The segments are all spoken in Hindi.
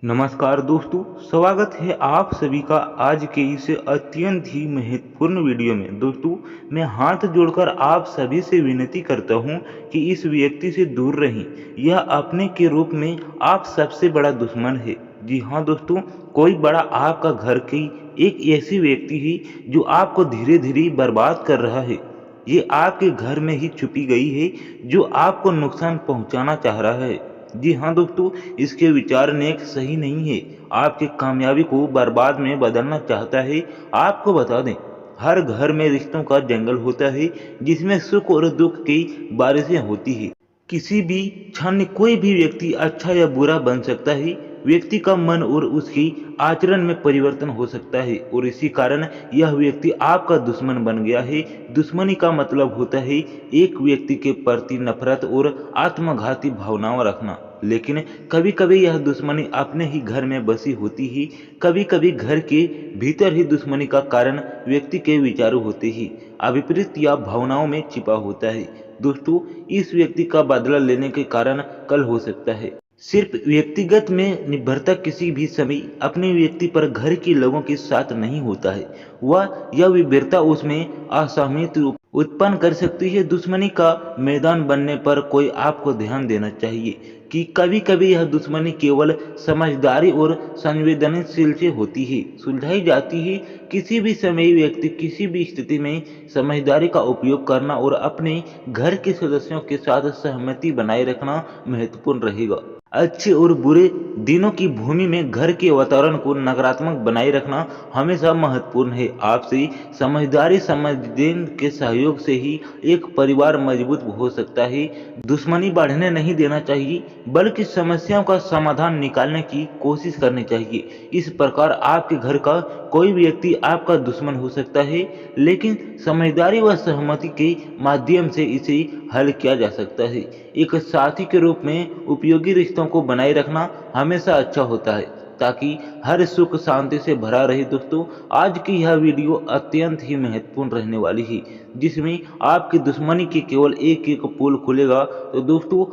नमस्कार दोस्तों, स्वागत है आप सभी का आज के इस अत्यंत ही महत्वपूर्ण वीडियो में। दोस्तों, मैं हाथ जोड़कर आप सभी से विनती करता हूं कि इस व्यक्ति से दूर रहें। यह अपने के रूप में आप सबसे बड़ा दुश्मन है। जी हाँ दोस्तों, कोई बड़ा आपका घर की एक ऐसी व्यक्ति है जो आपको धीरे धीरे बर्बाद कर रहा है। ये आपके घर में ही छुपी गई है जो आपको नुकसान पहुंचाना चाह रहा है। जी हाँ दोस्तों, इसके विचार नेक सही नहीं है। आपकी कामयाबी को बर्बाद में बदलना चाहता है। आपको बता दें, हर घर में रिश्तों का जंगल होता है जिसमें सुख और दुख की बारिशें होती है। किसी भी क्षण कोई भी व्यक्ति अच्छा या बुरा बन सकता है। व्यक्ति का मन और उसकी आचरण में परिवर्तन हो सकता है और इसी कारण यह व्यक्ति आपका दुश्मन बन गया है। दुश्मनी का मतलब होता है एक व्यक्ति के प्रति नफरत और आत्मघाती भावनाएं रखना। लेकिन कभी कभी यह दुश्मनी अपने ही घर में बसी होती है। कभी कभी घर के भीतर ही दुश्मनी का कारण व्यक्ति के विचारों होते ही अभिप्रेत या भावनाओं में छिपा होता है। दोस्तों, इस व्यक्ति का बदला लेने के कारण कल हो सकता है। सिर्फ व्यक्तिगत में निर्भरता किसी भी समय अपने व्यक्ति पर घर के लोगों के साथ नहीं होता है। वह यह विभेदता उसमें असहमित रूप उत्पन्न कर सकती है। दुश्मनी का मैदान बनने पर कोई आपको ध्यान देना चाहिए कि कभी कभी यह दुश्मनी केवल समझदारी और संवेदनशील से होती है, सुलझाई जाती है। किसी भी समय व्यक्ति किसी भी स्थिति में समझदारी का उपयोग करना और अपने घर के सदस्यों के साथ सहमति बनाए रखना महत्वपूर्ण रहेगा। अच्छे और बुरे दिनों की भूमि में घर के वातावरण को नकारात्मक बनाए रखना हमेशा महत्वपूर्ण है। आपसी समझदारी समझदेन के सहयोग से ही एक परिवार मजबूत हो सकता है। दुश्मनी बढ़ने नहीं देना चाहिए, बल्कि समस्याओं का समाधान निकालने की कोशिश करनी चाहिए। इस प्रकार आपके घर का कोई व्यक्ति आपका दुश्मन हो सकता है, लेकिन समझदारी व सहमति के माध्यम से इसे हल किया जा सकता है। एक साथी के रूप में उपयोगी रिश्तों को बनाए रखना हमेशा अच्छा होता है, ताकि हर सुख शांति से भरा रहे। दोस्तों, आज की यह वीडियो अत्यंत ही महत्वपूर्ण रहने वाली है, जिसमें आपकी दुश्मनी के केवल एक एक पोल खुलेगा। तो दोस्तों,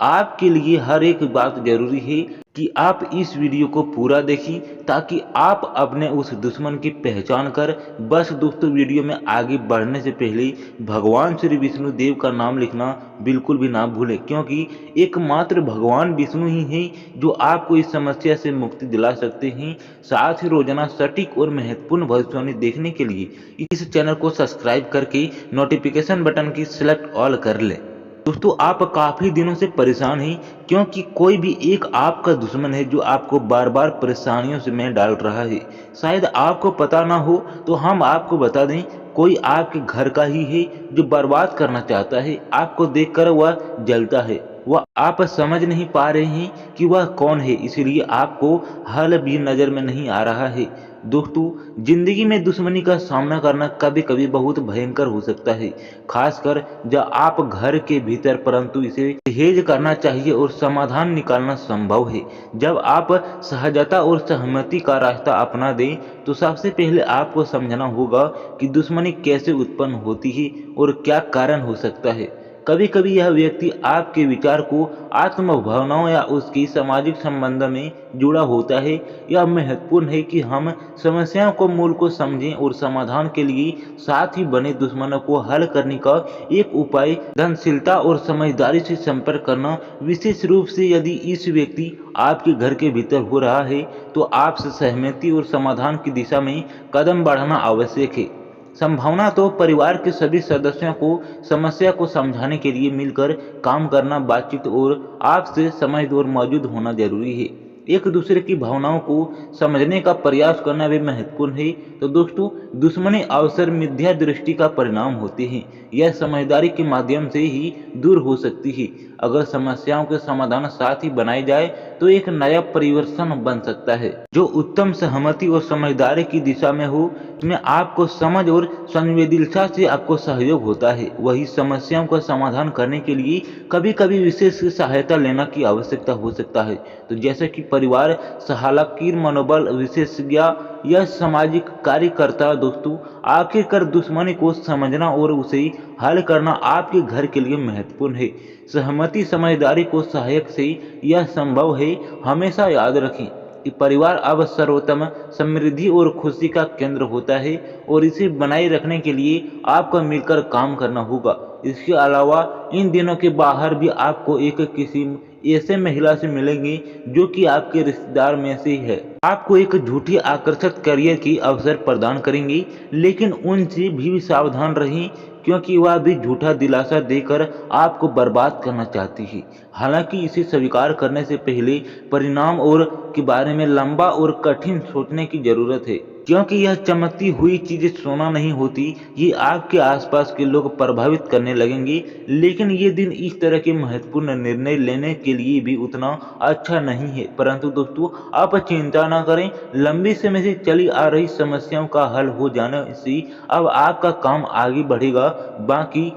आपके लिए हर एक बात जरूरी है कि आप इस वीडियो को पूरा देखें, ताकि आप अपने उस दुश्मन की पहचान कर बस दोस्तों, वीडियो में आगे बढ़ने से पहले भगवान श्री विष्णु देव का नाम लिखना बिल्कुल भी ना भूलें, क्योंकि एकमात्र भगवान विष्णु ही हैं जो आपको इस समस्या से मुक्ति दिला सकते हैं। साथ ही रोजाना सटीक और महत्वपूर्ण भविष्यवाणी देखने के लिए इस चैनल को सब्सक्राइब करके नोटिफिकेशन बटन की सिलेक्ट ऑल कर लें। दोस्तों, आप काफी दिनों से परेशान हैं, क्योंकि कोई भी एक आपका दुश्मन है जो आपको बार बार परेशानियों से में डाल रहा है। शायद आपको पता ना हो, तो हम आपको बता दें, कोई आपके घर का ही है जो बर्बाद करना चाहता है। आपको देखकर वह जलता है। वह आप समझ नहीं पा रहे हैं कि वह कौन है, इसलिए आपको हल भी नजर में नहीं आ रहा है। दोस्तों, जिंदगी में दुश्मनी का सामना करना कभी कभी बहुत भयंकर हो सकता है, खासकर जब आप घर के भीतर, परंतु इसे सहेज करना चाहिए और समाधान निकालना संभव है। जब आप सहजता और सहमति का रास्ता अपना दें, तो सबसे पहले आपको समझना होगा कि दुश्मनी कैसे उत्पन्न होती है और क्या कारण हो सकता है। कभी कभी यह व्यक्ति आपके विचार को आत्म भावनाओं या उसकी सामाजिक संबंध में जुड़ा होता है। यह महत्वपूर्ण है कि हम समस्याओं को मूल को समझें और समाधान के लिए साथ ही बने दुश्मनों को हल करने का एक उपाय सहनशीलता और समझदारी से संपर्क करना। विशेष रूप से यदि इस व्यक्ति आपके घर के भीतर हो रहा है, तो आपसे सहमति और समाधान की दिशा में कदम बढ़ाना आवश्यक है। संभावना तो परिवार के सभी सदस्यों को समस्या को समझाने के लिए मिलकर काम करना, बातचीत और आपसे समझ और मौजूद होना जरूरी है। एक दूसरे की भावनाओं को समझने का प्रयास करना भी महत्वपूर्ण है। तो दोस्तों, दुश्मनी अवसर मिथ्या दृष्टि का परिणाम होते हैं। यह समझदारी के माध्यम से ही दूर हो सकती है। अगर समस्याओं के समाधान साथ ही बनाए जाए, तो एक नया परिवर्तन बन सकता है जो उत्तम सहमति और समझदारी की दिशा में हो। इसमें आपको समझ और संवेदनशीलता से आपको सहयोग होता है। वही समस्याओं का समाधान करने के लिए कभी कभी विशेष सहायता लेना की आवश्यकता हो सकता है, तो जैसे कि परिवार सहायक, मनोबल विशेषज्ञ या सामाजिक कार्यकर्ता। दोस्तों, आखिरकार दुश्मनी को समझना और उसे हल करना आपके घर के लिए महत्वपूर्ण है। सहमति समझदारी को सहायक से यह संभव है। हमेशा याद रखें कि परिवार अब सर्वोत्तम समृद्धि और खुशी का केंद्र होता है और इसे बनाए रखने के लिए आपको मिलकर काम करना होगा। इसके अलावा इन दिनों के बाहर भी आपको एक किसी ऐसे महिला से मिलेंगे जो कि आपके रिश्तेदार में से है। आपको एक झूठी आकर्षक करियर की अवसर प्रदान करेंगी, लेकिन उनसे भी सावधान रहें क्योंकि वह भी झूठा दिलासा देकर आपको बर्बाद करना चाहती है। हालांकि इसे स्वीकार करने से पहले परिणाम और के बारे में लंबा और कठिन सोचने की जरूरत है, क्योंकि यह चमकती हुई चीजें सोना नहीं होती। ये आपके आसपास के लोग प्रभावित करने लगेंगे, लेकिन ये दिन इस तरह के महत्वपूर्ण निर्णय लेने के लिए भी उतना अच्छा नहीं है। परंतु दोस्तों, आप चिंता न करें, लंबे समय से चली आ रही समस्याओं का हल हो जाने से अब आपका काम आगे बढ़ेगा। बाकी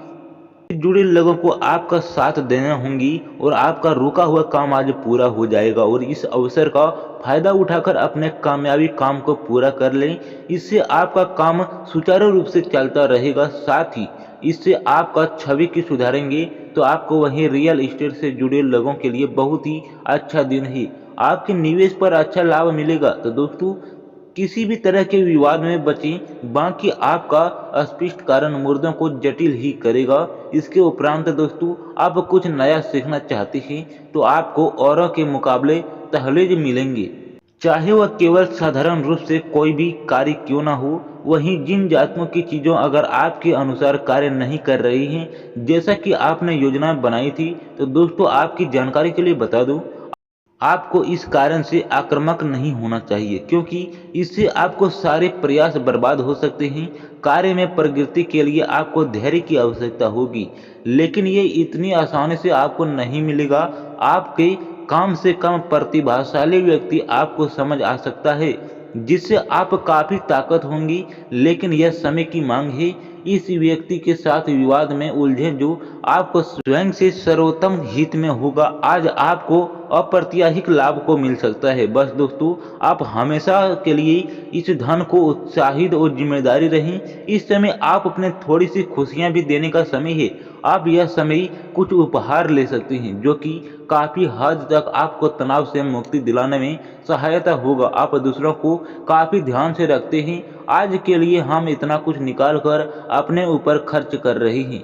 जुड़े लोगों को आपका साथ देना होंगी और आपका रुका हुआ काम आज पूरा हो जाएगा और इस अवसर का फायदा उठाकर अपने कामयाबी काम को पूरा कर लें। इससे आपका काम सुचारू रूप से चलता रहेगा। साथ ही इससे आपका छवि की सुधारेंगे तो आपको वहीं रियल एस्टेट से जुड़े लोगों के लिए बहुत ही अच्छा दिन है। आपके निवेश पर अच्छा लाभ मिलेगा। तो दोस्तों, किसी भी तरह के विवाद में बचें। बाकी आपका स्पष्ट कारण मुर्दों को जटिल ही करेगा। इसके उपरांत दोस्तों, आप कुछ नया सीखना चाहते हैं तो आपको औरों के मुकाबले दहलीज मिलेंगे, चाहे वह केवल साधारण रूप से कोई भी कार्य क्यों ना हो। वहीं जिन जातकों की चीज़ों अगर आपके अनुसार कार्य नहीं कर रही हैं जैसा कि आपने योजना बनाई थी, तो दोस्तों आपकी जानकारी के लिए बता दूं, आपको इस कारण से आक्रामक नहीं होना चाहिए, क्योंकि इससे आपको सारे प्रयास बर्बाद हो सकते हैं। कार्य में प्रगति के लिए आपको धैर्य की आवश्यकता होगी, लेकिन ये इतनी आसानी से आपको नहीं मिलेगा। आपके कम से कम प्रतिभाशाली व्यक्ति आपको समझ आ सकता है, जिससे आप काफी ताकत होंगी, लेकिन यह समय की मांग है। इस व्यक्ति के साथ विवाद में उलझे जो आपको स्वयं से सर्वोत्तम हित में होगा। आज आपको अप्रत्याशित लाभ को मिल सकता है। बस दोस्तों, आप हमेशा के लिए इस धन को उत्साहित और जिम्मेदारी रहें। इस समय आप अपने थोड़ी सी खुशियां भी देने का समय है। आप यह समय कुछ उपहार ले सकते हैं जो कि काफी हद तक आपको तनाव से मुक्ति दिलाने में सहायता होगा। आप दूसरों को काफी ध्यान से रखते हैं। आज के लिए हम इतना कुछ निकाल कर अपने ऊपर खर्च कर रहे हैं।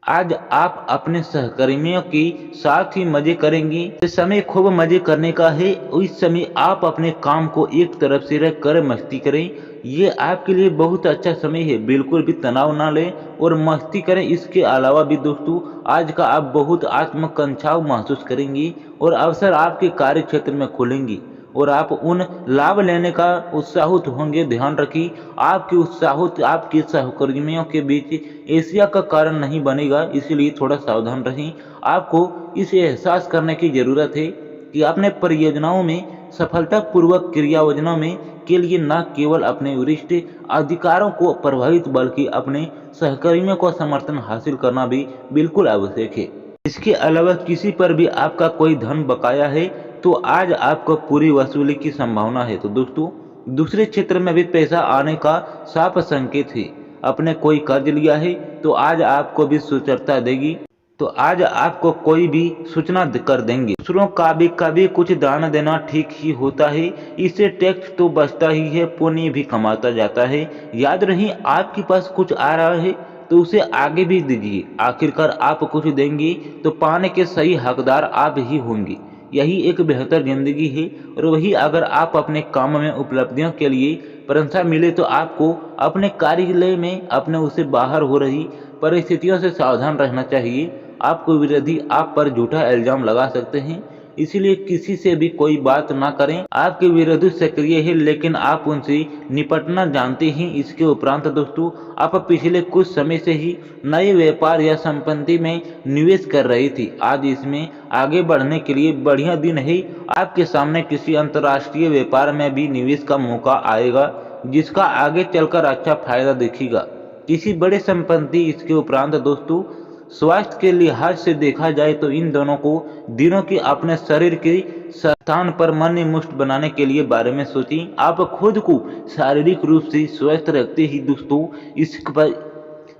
आज आप अपने सहकर्मियों के साथ ही मजे करेंगे। इस समय खूब मजे करने का है। इस समय आप अपने काम को एक तरफ से रख कर मस्ती करें। ये आपके लिए बहुत अच्छा समय है। बिल्कुल भी तनाव ना लें और मस्ती करें। इसके अलावा भी दोस्तों, आज का आप बहुत आत्मकंठाव महसूस करेंगे और अवसर आपके कार्य क्षेत्र में खुलेंगे और आप उन लाभ लेने का उत्साहित होंगे। ध्यान रखिए, आपके उत्साहित आपके सहकर्मियों के बीच एशिया का कारण नहीं बनेगा, इसलिए थोड़ा सावधान रहें। आपको इस एहसास करने की जरूरत है कि अपने परियोजनाओं में सफलतापूर्वक क्रियायोजना में के लिए न केवल अपने वरिष्ठ अधिकारों को प्रभावित बल्कि अपने सहकर्मियों को समर्थन हासिल करना भी बिल्कुल आवश्यक है। इसके अलावा किसी पर भी आपका कोई धन बकाया है तो आज आपको पूरी वसूली की संभावना है। तो दोस्तों, दूसरे क्षेत्र में भी पैसा आने का साफ संकेत है। अपने कोई कर्ज लिया है तो आज आपको भी सूचना देगी, तो आज आपको कोई भी सूचना कर देंगे। दूसरों का भी कभी कुछ दान देना ठीक ही होता है। इससे टैक्स तो बचता ही है, पुण्य भी कमाता जाता है। याद रहे, आपके पास कुछ आ रहा है तो उसे आगे भी दीजिए। आखिरकार आप कुछ देंगे तो पाने के सही हकदार आप ही होंगे। यही एक बेहतर जिंदगी है। और वही अगर आप अपने काम में उपलब्धियों के लिए प्रशंसा मिले तो आपको अपने कार्यालय में अपने उसे बाहर हो रही परिस्थितियों से सावधान रहना चाहिए। आपको विरोधी आप पर झूठा इल्जाम लगा सकते हैं, इसलिए किसी से भी कोई बात ना करें। आपके विरोधी सक्रिय है लेकिन आप उनसे निपटना जानते हैं। इसके उपरांत दोस्तों, आप पिछले कुछ समय से ही नए व्यापार या संपत्ति में निवेश कर रही थी। आज इसमें आगे बढ़ने के लिए बढ़िया दिन है। आपके सामने किसी अंतर्राष्ट्रीय व्यापार में भी निवेश का मौका आएगा जिसका आगे चलकर अच्छा फायदा दिखेगा, किसी बड़े संपत्ति। इसके उपरांत दोस्तों, स्वास्थ्य के लिहाज से देखा जाए तो इन दोनों को दिनों की अपने शरीर के स्थान पर मन मुष्ट बनाने के लिए बारे में सोचें। आप खुद को शारीरिक रूप से स्वस्थ रखते ही दोस्तों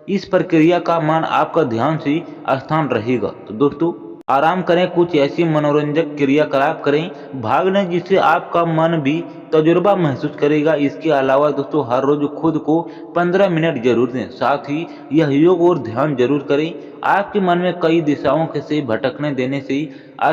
इस प्रक्रिया का मान आपका ध्यान से स्थान रहेगा। तो दोस्तों आराम करें, कुछ ऐसी मनोरंजक क्रियाकलाप करें, भाग लें जिससे आपका मन भी तजुर्बा महसूस करेगा। इसके अलावा दोस्तों हर रोज खुद को 15 मिनट जरूर दें। साथ ही यह योग और ध्यान जरूर करें। आपके मन में कई दिशाओं से भटकने देने से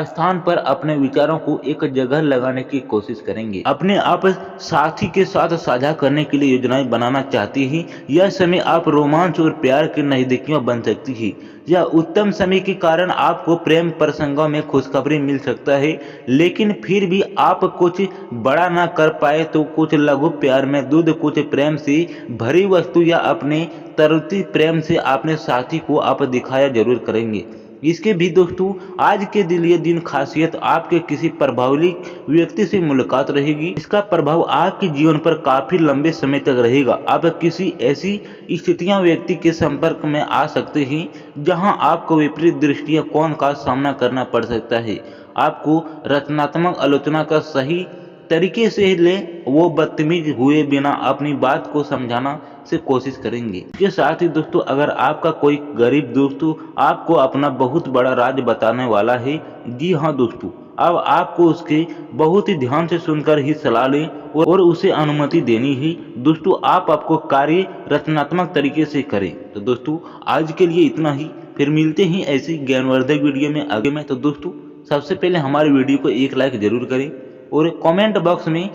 स्थान पर अपने विचारों को एक जगह लगाने की कोशिश करेंगे। अपने आप साथी के साथ साझा करने के लिए योजनाएं बनाना चाहती हैं। यह समय आप रोमांच और प्यार की नजदीकियां बन सकती है। यह उत्तम समय के कारण आपको प्रेम प्रसंगों में खुशखबरी मिल सकता है, लेकिन फिर भी आप कुछ बड़ा ना कर पाए तो कुछ लघु प्यार में दूध, कुछ प्रेम से भरी वस्तु या अपने तरती प्रेम से अपने साथी को आप दिखाया जरूर करेंगे। इसके भी दोस्तों आज के दिन ये दिन खासियत आपके किसी प्रभावशाली व्यक्ति से मुलाकात रहेगी। इसका प्रभाव आपके जीवन पर काफी लंबे समय तक रहेगा। आप किसी ऐसी स्थितियां व्यक्ति के संपर्क में आ सकते हैं जहां आपको विपरीत दृष्टिकोण का सामना करना पड़ सकता है। आपको रचनात्मक आलोचना का सही तरीके से ले, वो बदतमीज हुए बिना अपनी बात को समझाना से कोशिश करेंगे। इसके साथ ही दोस्तों अगर आपका कोई गरीब दोस्तों आपको अपना बहुत बड़ा राज बताने वाला है, जी हाँ दोस्तों, अब आपको उसके बहुत ही ध्यान से सुनकर ही सलाह लें और उसे अनुमति देनी है। दोस्तों आपको कार्य रचनात्मक तरीके से करें। तो दोस्तों आज के लिए इतना ही, फिर मिलते हैं ऐसी ज्ञानवर्धक वीडियो में आगे में। तो दोस्तों सबसे पहले हमारे वीडियो को एक लाइक जरूर करें और कमेंट बॉक्स में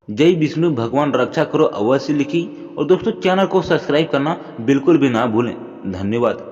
जय विष्णु भगवान रक्षा करो अवश्य लिखी। और दोस्तों चैनल को सब्सक्राइब करना बिल्कुल भी ना भूलें। धन्यवाद।